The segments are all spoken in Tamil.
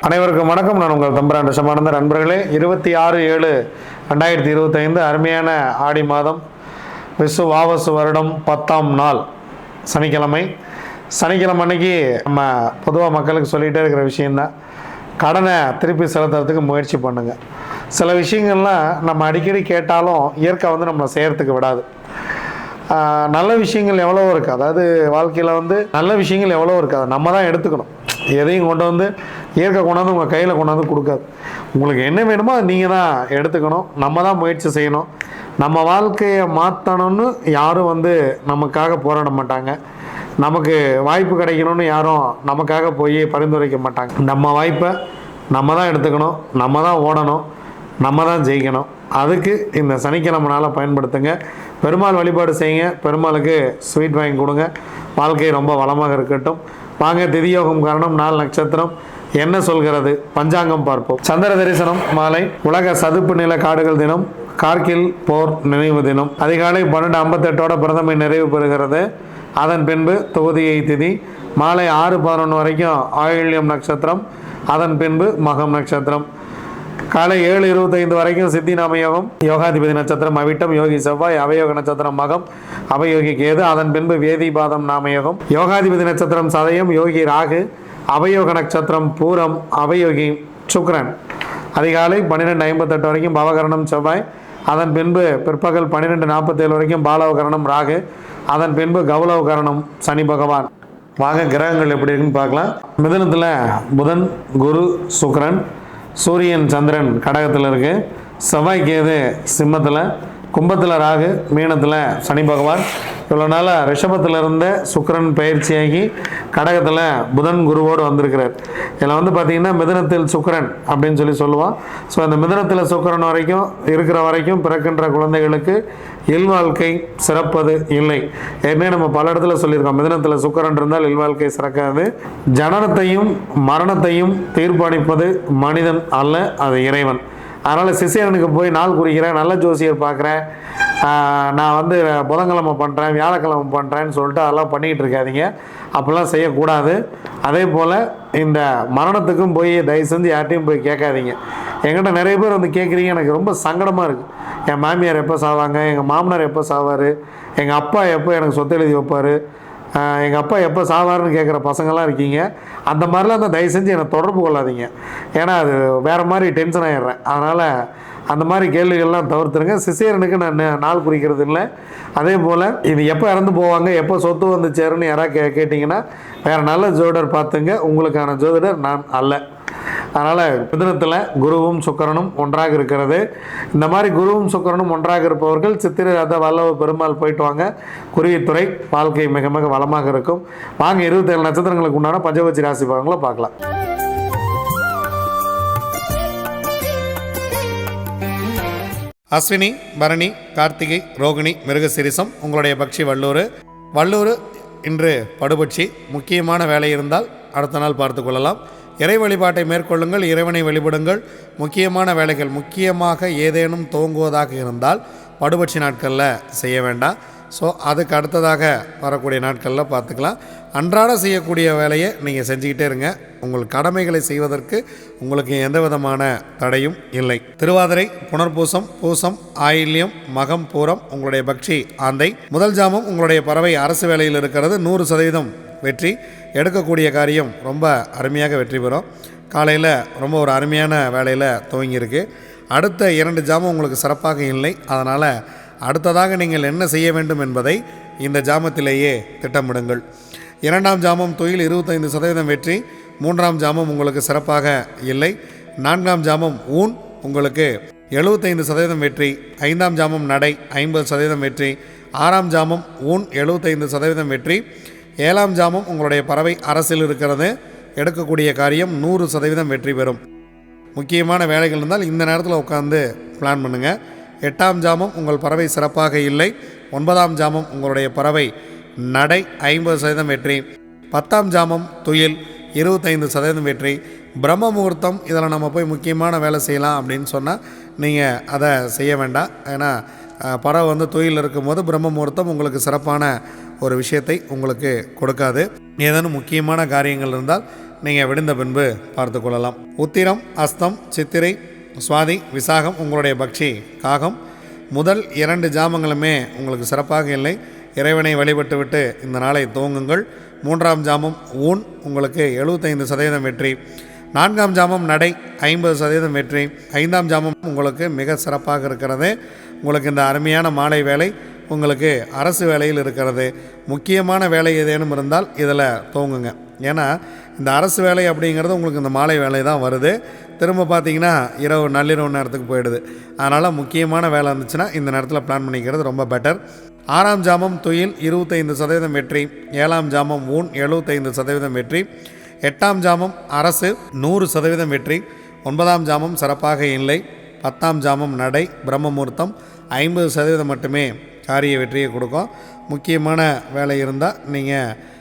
அனைவருக்கும் வணக்கம். நான் உங்கள் தம்பரான் ரிஷபானந்த. நண்பர்களே, 26/7/2025 அருமையான ஆடி மாதம் வாவசு வருடம் 10ஆம் நாள் சனிக்கிழமை. சனிக்கிழமை அன்னைக்கு நம்ம பொதுவாக மக்களுக்கு சொல்லிகிட்டே இருக்கிற விஷயந்தான், கடனை திருப்பி செலுத்துறதுக்கு முயற்சி பண்ணுங்கள். சில விஷயங்கள்லாம் நம்ம அடிக்கடி கேட்டாலும் இயற்கை நம்மளை செய்கிறதுக்கு விடாது. நல்ல விஷயங்கள் எவ்வளோ இருக்குது, அதாவது வாழ்க்கையில் நல்ல விஷயங்கள் எவ்வளோ இருக்குது, அதை நம்ம தான் எடுத்துக்கணும். எதையும் கொண்டு இயற்கை கொண்டாந்து உங்கள் கையில் கொண்டாந்து கொடுக்காது. உங்களுக்கு என்ன வேணுமோ அதை நீங்கள் தான் எடுத்துக்கணும். நம்ம தான் முயற்சி செய்யணும். நம்ம வாழ்க்கையை மாற்றணும்னு யாரும் நமக்காக போராட மாட்டாங்க. நமக்கு வாய்ப்பு கிடைக்கணும்னு யாரும் நமக்காக போய் பரிந்துரைக்க மாட்டாங்க. நம்ம வாய்ப்பை நம்ம தான் எடுத்துக்கணும், நம்ம தான் ஓடணும், நம்ம தான் ஜெயிக்கணும். அதுக்கு இந்த சனிக்கிழமை நாளை பயன்படுத்துங்க. பெருமாள் வழிபாடு செய்யுங்க, பெருமாளுக்கு ஸ்வீட் வாங்கி கொடுங்க. வாழ்க்கை ரொம்ப வளமாக இருக்கட்டும். வாங்க, திதியோகம் காரணம், நாள் நட்சத்திரம் என்ன சொல்கிறது, பஞ்சாங்கம் பார்ப்போம். சந்திர தரிசனம் மாலை, உலக சதுப்பு நில காடுகள் தினம், கார்கில் போர் நினைவு தினம். அதிகாலை 12:58 பிரதமை நிறைவு பெறுகிறது. அதன் பின்பு தொகுதியை திதி மாலை 6:11 வரைக்கும் ஆயில்யம் நட்சத்திரம், அதன் பின்பு மகம் நட்சத்திரம். காலை 7:25 வரைக்கும் சித்தி நாமயோகம், யோகாதிபதி நட்சத்திரம் அவிட்டம், யோகி செவ்வாய், அவயோக நட்சத்திரம் மகம், அவயோகி கேது. அதன் பின்பு வேதிபாதம் நாமயோகம், யோகாதிபதி நட்சத்திரம் சதயம், யோகி ராகு, அவயோக நட்சத்திரம் பூரம், அவயோகி சுக்கிரன். அதிகாலை 12:58 வரைக்கும் பவகரணம் செவ்வாய், அதன் பின்பு பிற்பகல் 12:47 வரைக்கும் பாலவகரணம் ராகு, அதன் பின்பு கௌலவகரணம் சனி பகவான். வாங்க, கிரகங்கள் எப்படி இருக்குன்னு பார்க்கலாம். மிதுனத்தில் புதன், குரு, சுக்கிரன், சூரியன், சந்திரன் கடகத்தில் இருக்குது. செவ்வாய் கேது சிம்மத்தில், கும்பத்தில் ராகு, மீனத்தில் சனி பகவான். இவ்வளோ நாளாக ரிஷபத்தில் இருந்த சுக்கிரன் பயிற்சியாகி கடகத்தில் புதன் குருவோடு வந்திருக்கிறார். இதில் பார்த்திங்கன்னா மிதுனத்தில் சுக்கிரன் அப்படின்னு சொல்லுவோம். ஸோ அந்த மிதுனத்தில் சுக்கிரன் இருக்கிற வரைக்கும் பிறக்கின்ற குழந்தைகளுக்கு இல்வாழ்க்கை சிறப்பது இல்லை. ஏற்கனவே நம்ம பல இடத்துல சொல்லியிருக்கோம், மிதுனத்தில் சுக்கிரன் இருந்தால் இல்வாழ்க்கை சிறக்காது. ஜனனத்தையும் மரணத்தையும் தீர்ப்பளிப்பது மனிதன் அல்ல, அது இறைவன். அதனால் சிசேரனுக்கு போய் நாள் குறிக்கிறேன், நல்ல ஜோசியர் பார்க்குறேன், நான் புதன்கிழமை பண்ணுறேன், வியாழக்கிழமை பண்ணுறேன்னு சொல்லிட்டு அதெல்லாம் பண்ணிக்கிட்டு இருக்காதீங்க. அப்படிலாம் செய்யக்கூடாது. அதே போல் இந்த மரணத்துக்கும் போய் தயவு செஞ்சு யார்ட்டையும் போய் கேட்காதீங்க. என்கிட்ட நிறைய பேர் கேட்குறீங்க, எனக்கு ரொம்ப சங்கடமாக இருக்குது. என் மாமியார் எப்போ சாவாங்க, எங்கள் மாமனார் எப்போ சாவார், எங்கள் அப்பா எப்போ எனக்கு சொத்து எழுதி வைப்பார், எங்கள் அப்பா எப்போ சாவாருன்னு கேட்குற பசங்களாம் இருக்கீங்க. அந்த மாதிரிலாம் தயவு செஞ்சு என்னை தொடர்பு கொள்ளாதீங்க. ஏன்னா அது வேறு மாதிரி டென்ஷன் ஆகிடுறேன். அதனால் அந்த மாதிரி கேள்விகள்லாம் தவிர்த்துருங்க. சிசேரனுக்கு நான் நாள் குறிக்கிறது இல்லை. அதே போல் இது எப்போ இறந்து போவாங்க, எப்போ சொத்து சேருன்னு யாராவது கேட்டிங்கன்னா வேறு நல்ல ஜோதிடர் பார்த்துங்க. உங்களுக்கான ஜோதிடர் நான் அல்ல. அதனால் மிதுனத்தில் குருவும் சுக்கிரனும் ஒன்றாக இருக்கிறது. இந்த மாதிரி குருவும் சுக்கிரனும் ஒன்றாக இருப்பவர்கள் சித்திரை ரத வல்லவ பெருமாள் போயிட்டு வாங்க. குருவித்துறை வாழ்க்கை மிக மிக வளமாக இருக்கும். வாங்க, 27 நட்சத்திரங்களுக்கு உண்டான பஞ்சபட்சி ராசி பலன்களை பார்க்கலாம். அஸ்வினி, பரணி, கார்த்திகை, ரோகிணி, மிருகசிரிசம் உங்களுடைய பட்சி வல்லூர் இன்று படுபட்சி. முக்கியமான வேலை இருந்தால் அடுத்த நாள் பார்த்து கொள்ளலாம். இறை வழிபாட்டை மேற்கொள்ளுங்கள், இறைவனை வழிபடுங்கள். முக்கியமான வேலைகள் முக்கியமாக ஏதேனும் துவங்குவதாக இருந்தால் படுபட்சி நாட்களில் செய்ய வேண்டாம். ஸோ அதுக்கு அடுத்ததாக வரக்கூடிய நாட்களில் பார்த்துக்கலாம். அன்றாட செய்யக்கூடிய வேலையை நீங்கள் செஞ்சுக்கிட்டே இருங்க. உங்கள் கடமைகளை செய்வதற்கு உங்களுக்கு எந்த விதமான தடையும் இல்லை. திருவாதிரை, புனர்பூசம், பூசம், ஆயில்யம், மகம், பூரம் உங்களுடைய பக்ஷி ஆந்தை. முதல் ஜாமம் உங்களுடைய பறவை அரசு வேலையில் இருக்கிறது. 100% வெற்றி. எடுக்கக்கூடிய காரியம் ரொம்ப அருமையாக வெற்றி பெறும். காலையில் ரொம்ப ஒரு அருமையான வேலையில் துவங்கியிருக்கு. அடுத்த 2 ஜாமம் உங்களுக்கு சிறப்பாக இல்லை. அதனால் அடுத்ததாக நீங்கள் என்ன செய்ய வேண்டும் என்பதை இந்த ஜாமத்திலேயே திட்டமிடுங்கள். 2ஆம் ஜாமம் தொழில் 25% வெற்றி. 3ஆம் ஜாமம் உங்களுக்கு சிறப்பாக இல்லை. 4ஆம் ஜாமம் ஊன் உங்களுக்கு 75% வெற்றி. 5ஆம் ஜாமம் நடை 50% வெற்றி. 6ஆம் ஜாமம் ஊன் 75% வெற்றி. 7ஆம் ஜாமம் உங்களுடைய பறவை அரசில் இருக்கிறது. எடுக்கக்கூடிய காரியம் 100% வெற்றி பெறும். முக்கியமான வேலைகள் இருந்தால் இந்த நேரத்தில் உட்காந்து பிளான் பண்ணுங்கள். 8ஆம் ஜாமம் உங்கள் பறவை சிறப்பாக இல்லை. 9ஆம் ஜாமம் உங்களுடைய பறவை நடை 50% வெற்றி. 10ஆம் ஜாமம் துயில் 25% வெற்றி. பிரம்ம முகூர்த்தம், இதில் நம்ம போய் முக்கியமான வேலை செய்யலாம் அப்படின்னு சொன்னால் நீங்கள் அதை செய்ய வேண்டாம். ஏன்னா பறவை தொயில் இருக்கும்போது பிரம்ம முகூர்த்தம் உங்களுக்கு சிறப்பான ஒரு விஷயத்தை உங்களுக்கு கொடுக்காது. ஏதேனும் முக்கியமான காரியங்கள் இருந்தால் நீங்கள் விடுந்த பின்பு பார்த்து கொள்ளலாம். உத்திரம், அஸ்தம், சித்திரை, சுவாதி, விசாகம் உங்களுடைய பக்ஷி காகம். முதல் 2 ஜாமங்களுமே உங்களுக்கு சிறப்பாக இல்லை. இறைவனை வழிபட்டு விட்டு இந்த நாளை துவங்குங்கள். 3ஆம் ஜாமம் ஊன் உங்களுக்கு 75% வெற்றி. 4ஆம் ஜாமம் நடை 50% வெற்றி. 5ஆம் ஜாமம் உங்களுக்கு மிக சிறப்பாக இருக்கிறது. உங்களுக்கு இந்த அருமையான மாலை வேலை உங்களுக்கு அரசு வேலையில் இருக்கிறது. முக்கியமான வேலை ஏதேனும் இருந்தால் இதில் துவங்குங்க. ஏன்னா இந்த அரசு வேலை அப்படிங்கிறது உங்களுக்கு இந்த மாலை வேலை தான் வருது. திரும்ப பார்த்தீங்கன்னா நள்ளிரவு நேரத்துக்கு போயிடுது. அதனால் முக்கியமான வேலை இருந்துச்சுன்னா இந்த நேரத்தில் பிளான் பண்ணிக்கிறது ரொம்ப பெட்டர். 6ஆம் ஜாமம் துயில் 25% வெற்றி. 7ஆம் ஜாமம் ஊன் 75% வெற்றி. 8ஆம் ஜாமம் அரசு 100% வெற்றி. 9ஆம் ஜாமம் சிறப்பாக இல்லை. 10ஆம் ஜாமம் நடை பிரம்ம முகூர்த்தம் 50% மட்டுமே காரிய வெற்றியை கொடுக்கும். முக்கியமான வேலை இருந்தால் நீங்கள்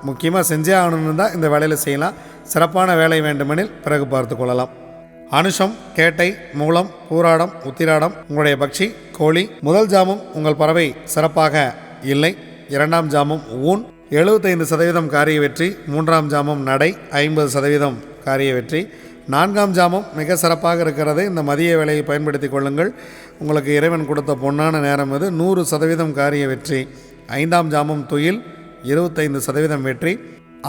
முக்கியமாக செஞ்சே ஆகணும்னு தான் இந்த வேலையில் செய்யலாம். சிறப்பான வேலை வேண்டுமெனில் பிறகு பார்த்து கொள்ளலாம். அனுஷம், கேட்டை, மூலம், பூராடம், உத்திராடம் உங்களுடைய பக்ஷி கோழி. முதல் ஜாமம் உங்கள் பறவை சிறப்பாக இல்லை. 2ஆம் ஜாமம் ஊன் 75% காரிய வெற்றி. 3ஆம் ஜாமம் நடை 50% காரிய வெற்றி. 4ஆம் ஜாமம் மிக சிறப்பாக இருக்கிறது. இந்த மதிய வேலையை பயன்படுத்தி கொள்ளுங்கள். உங்களுக்கு இறைவன் கொடுத்த பொன்னான நேரம் இது. 100% காரிய வெற்றி. 5ஆம் ஜாமம் துயில் 25% வெற்றி.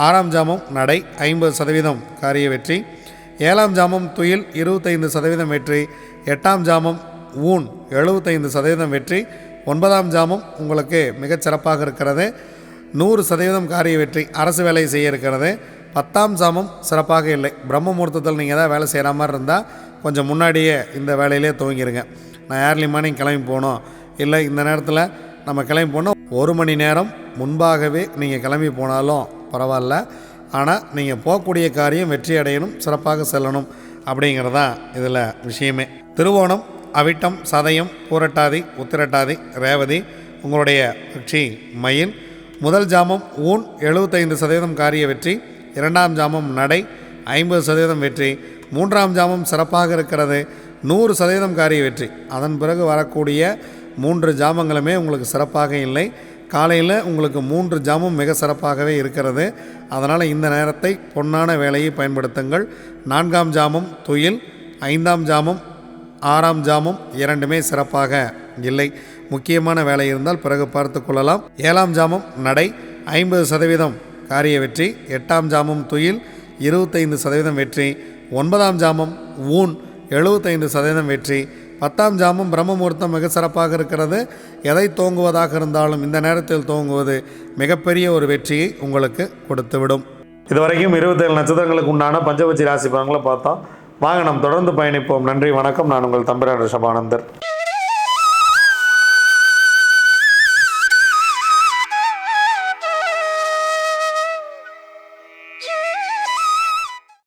6ஆம் ஜாமம் நடை 50% காரிய வெற்றி. 7ஆம் ஜாமம் துயில் 25% வெற்றி. 8ஆம் ஜாமம் ஊன் 75% வெற்றி. 9ஆம் ஜாமம் உங்களுக்கு மிகச்சிறப்பாக இருக்கிறது. 100% காரிய வெற்றி. அரசு வேலை செய்ய இருக்கிறது. 10ஆம் ஜாமம் சிறப்பாக இல்லை. பிரம்ம முகூர்த்தத்தில் நீங்கள் தான் வேலை செய்கிற மாதிரி இருந்தால் கொஞ்சம் முன்னாடியே இந்த வேலையிலே துவங்கிடுங்க. நான் ஏர்லி மார்னிங் கிளம்பி போகணும், இல்லை இந்த நேரத்தில் நம்ம கிளம்பி போனோம், 1 மணி நேரம் முன்பாகவே நீங்கள் கிளம்பி போனாலும் பரவாயில்ல. ஆனால் நீங்கள் போகக்கூடிய காரியம் வெற்றி அடையணும், சிறப்பாக செல்லணும் அப்படிங்கிறது தான் இதில் விஷயமே. திருவோணம், அவிட்டம், சதயம், பூரட்டாதி, உத்திரட்டாதி, ரேவதி உங்களுடைய பட்சி மயில். முதல் ஜாமம் ஊன் 75% காரிய வெற்றி. 2ஆம் ஜாமம் நடை 50% வெற்றி. 3ஆம் ஜாமம் சிறப்பாக இருக்கிறது. 100% காரிய வெற்றி. அதன் பிறகு வரக்கூடிய 3 ஜாமங்களுமே உங்களுக்கு சிறப்பாக இல்லை. காலையில் உங்களுக்கு 3 ஜாமம் மிக சிறப்பாகவே இருக்கிறது. அதனால் இந்த நேரத்தை பொன்னான வேலையை பயன்படுத்துங்கள். 4ஆம் ஜாமம் துயில், 5ஆம் ஜாமம் 6ஆம் ஜாமம் இரண்டுமே சிறப்பாக இல்லை. முக்கியமான வேலை இருந்தால் பிறகு பார்த்து கொள்ளலாம். 7ஆம் ஜாமம் நடை 50% காரிய வெற்றி. 8ஆம் ஜாமம் துயில் 25% வெற்றி. 9ஆம் ஜாமம் ஊன் 75% வெற்றி. 10ஆம் ஜாமம் பிரம்ம முகூர்த்தம் மிக சிறப்பாக இருக்கிறது. எதை துவங்குவதாக இருந்தாலும் இந்த நேரத்தில் துவங்குவது மிகப்பெரிய ஒரு வெற்றியை உங்களுக்கு கொடுத்துவிடும். இதுவரைக்கும் 27 நட்சத்திரங்களுக்கு உண்டான பஞ்சபட்சி ராசி பலன்களை பார்த்தோம். வாங்க நாம் தொடர்ந்து பயணிப்போம். நன்றி, வணக்கம். நான் உங்கள் தம்பிரான் ரிஷபானந்தர்.